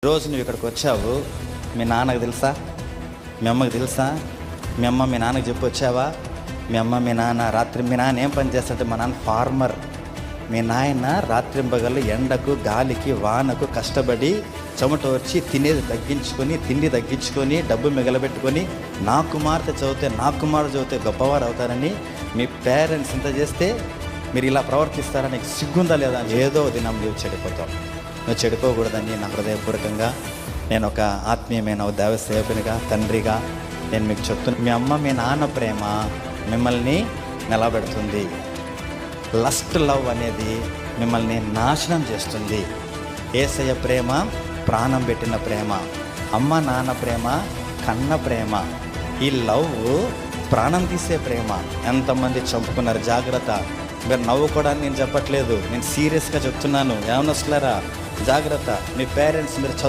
రోజు నువ్వు ఇక్కడికి వచ్చావు, మీ నాన్నకు తెలుసా? మీ అమ్మకి తెలుసా? మీ అమ్మ మీ నాన్నకి చెప్పి వచ్చావా? మీ అమ్మ మీ నాన్న రాత్రి మీ నాన్న ఏం పని చేస్తాడంటే, మా నాన్న ఫార్మర్. మీ నాయన రాత్రింబగళ్ళు ఎండకు గాలికి వానకు కష్టపడి చెమట వచ్చి తినేది తగ్గించుకొని తిండి తగ్గించుకొని డబ్బు మిగలబెట్టుకొని నా కుమార్తె చదివితే గొప్పవారు అవుతారని మీ పేరెంట్స్ ఇంత చేస్తే మీరు ఇలా ప్రవర్తిస్తారని నీకు సిగ్గుందా లేదా? ఏదో దినం నువ్వు చెడిపోతావు. నువ్వు చెడిపోకూడదని నా హృదయపూర్వకంగా నేను ఒక ఆత్మీయమైన దేవ సేవకునిగా తండ్రిగా నేను మీకు చెప్తున్నాను. మీ అమ్మ మీ నాన్న ప్రేమ మిమ్మల్ని నిలబెడుతుంది. లస్ట్ లవ్ అనేది మిమ్మల్ని నాశనం చేస్తుంది. యేసయ్య ప్రేమ ప్రాణం పెట్టిన ప్రేమ, అమ్మ నాన్న ప్రేమ కన్న ప్రేమ. ఈ లవ్ ప్రాణం తీసే ప్రేమ. ఎంతమంది చంపుకున్నారు, జాగ్రత్త. మీరు నవ్వుకోవడానికి నేను చెప్పట్లేదు, నేను సీరియస్గా చెప్తున్నాను. ఏమన్నా వస్తున్నారా? జాగ్రత్త. మీ పేరెంట్స్ మీరు